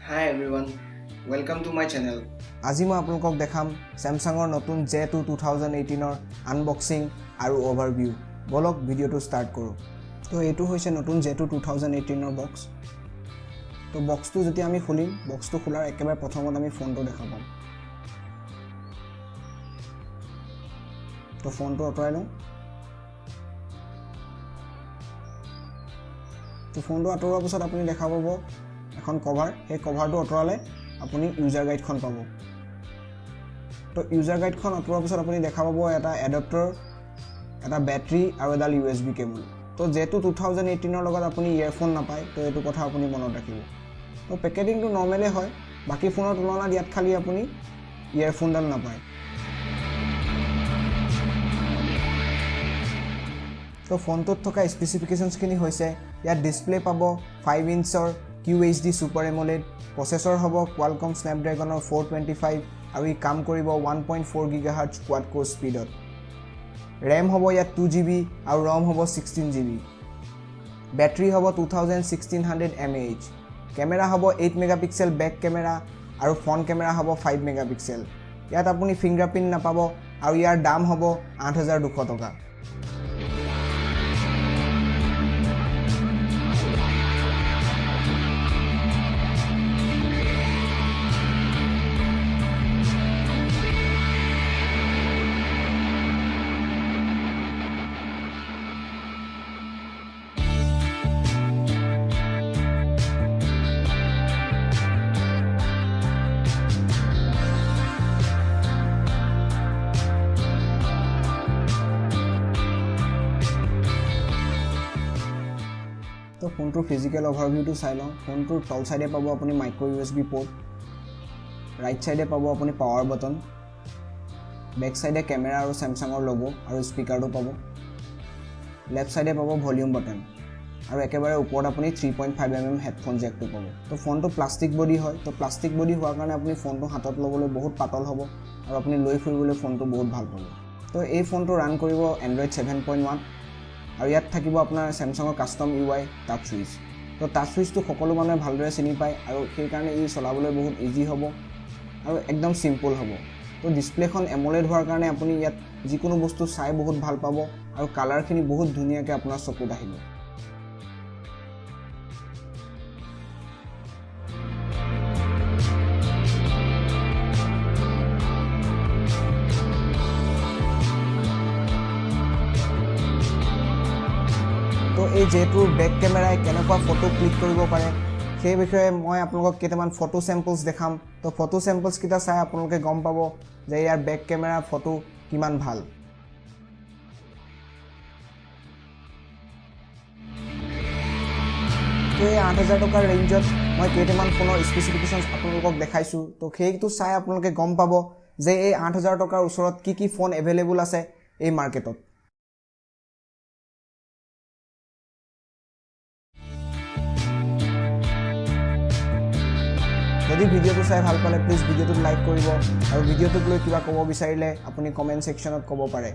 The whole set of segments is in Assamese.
Hi everyone, welcome to my channel. আজি মই আপোনালোকক দেখাম স্যামসাঙৰ নতুন J2 2018ৰ আনবক্সিং আৰু ওভাৰভিউ। বলক ভিডিওটো ষ্টাৰ্ট কৰোঁ। তো এইটো হৈছে নতুন J2 2018ৰ বক্স। তো বক্সটো যেতিয়া আমি খুলিম, বক্সটো খোলাৰ একেবাৰে প্ৰথমত আমি ফোনটো দেখা পাম। তো ফোনটো আঁতৰাই লওঁ। তো ফোনটো আঁতৰোৱাৰ পিছত আপুনি দেখা পাব এখন কভাৰ। এই কভাৰটো আঁতৰালে আপুনি ইউজাৰ গাইডখন পাব। তো ইউজাৰ গাইডখন আঁতৰোৱাৰ পিছত আপুনি দেখা পাব এটা এডাপ্টাৰ, এটা বেটাৰী আৰু এডাল USB কেবল। তো J2 2018ৰ লগত আপুনি ইয়াৰফোন নাপায়, তো এইটো কথা আপুনি মনত ৰাখিব। তো পেকেজিংটো নৰ্মেলে হয়, বাকী ফোনৰ তুলনাত ইয়াত খালি আপুনি ইয়াৰফোনডাল নাপায়। তো ফোনটোত থকা স্পেচিফিকেশ্যনছখিনি হৈছে ইয়াত ডিছপ্লে পাব 5 ইঞ্চৰ QHD Super AMOLED, প্ৰচেছৰ হ'ব Qualcomm Snapdragon 425 আৰু ই কাম কৰিব 1.4 GHz quad core স্পীডত। RAM হ'ব ইয়াত 2GB আৰু ROM হ'ব 16GB। বেটাৰী হ'ব 2600 mAh। কেমেৰা হ'ব 8 মেগাপিক্সেল বেক কেমেৰা আৰু ফ্ৰণ্ট কেমেৰা হ'ব 5 মেগাপিক্সেল। ইয়াত আপুনি ফিংগাৰপ্ৰিণ্ট নাপাব আৰু ইয়াৰ দাম হ'ব 8200 টকা। তো ফোনটোৰ ফিজিকেল অভাৰভিউটো চাই লওঁ। ফোনটোৰ তল চাইডে পাব আপুনি মাইক্ৰ' USB পোৰ্ট, ৰাইট চাইডে পাব আপুনি পাৱাৰ বটন, বেক চাইডে কেমেৰা আৰু স্যামসাঙৰ লগো আৰু স্পীকাৰটো পাব, লেফ্ট চাইডে পাব ভলিউম বটন আৰু একেবাৰে ওপৰত আপুনি 3.5mm হেডফোন জেকটো পাব। তো ফোনটো প্লাষ্টিক বডি হয়। তো প্লাষ্টিক বডি হোৱাৰ কাৰণে আপুনি ফোনটো হাতত ল'বলৈ বহুত পাতল হ'ব আৰু আপুনি লৈ ফুৰিবলৈ ফোনটো বহুত ভাল পাব। তো এই ফোনটো ৰান কৰিব Android 7.1 আৰু ইয়াত থাকিব আপোনাৰ স্যামসাঙৰ কাষ্টম UI টাচ ছুইচ। তো টাচ ছুইচটো সকলো মানুহে ভালদৰে চিনি পায় আৰু সেইকাৰণে ই চলাবলৈ বহুত ইজি হ'ব আৰু একদম চিম্পল হ'ব। তো ডিছপ্লেখন AMOLED হোৱাৰ কাৰণে আপুনি ইয়াত যিকোনো বস্তু চাই বহুত ভাল পাব আৰু কালাৰখিনি বহুত ধুনীয়াকৈ আপোনাৰ চকুত আহিব। তো এই J2ৰ বেক কেমেৰাই কেনেকুৱা ফটো ক্লিক কৰিব পাৰে সেই বিষয়ে মই আপোনালোকক কেইটামান ফটো চেম্পলছ দেখাম। তো ফটো চেম্পলছকেইটা চাই আপোনালোকে গম পাব যে ইয়াৰ বেক কেমেৰা ফটো কিমান ভাল। তো এই 8000 টকাৰ ৰেঞ্জত মই কেইটামান ফোনৰ স্পেচিফিকেশ্যনছ আপোনালোকক দেখাইছোঁ। তো সেইটো চাই আপোনালোকে গম পাব যে এই 8000 টকাৰ ওচৰত কি ফোন এভেইলেবল আছে এই মাৰ্কেটত। যদি ভিডিওটো চাই ভাল পালে প্লিজ ভিডিওটোক লাইক কৰিব আৰু ভিডিওটোক লৈ কিবা ক'ব বিচাৰিলে আপুনি কমেণ্ট ছেকশ্যনত ক'ব পাৰে।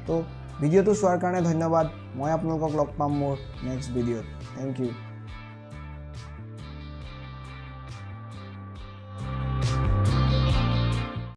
তো ভিডিওটো চোৱাৰ কাৰণে ধন্যবাদ। মই আপোনালোকক লগ পাম মোৰ নেক্সট ভিডিঅ'ত। Thank U.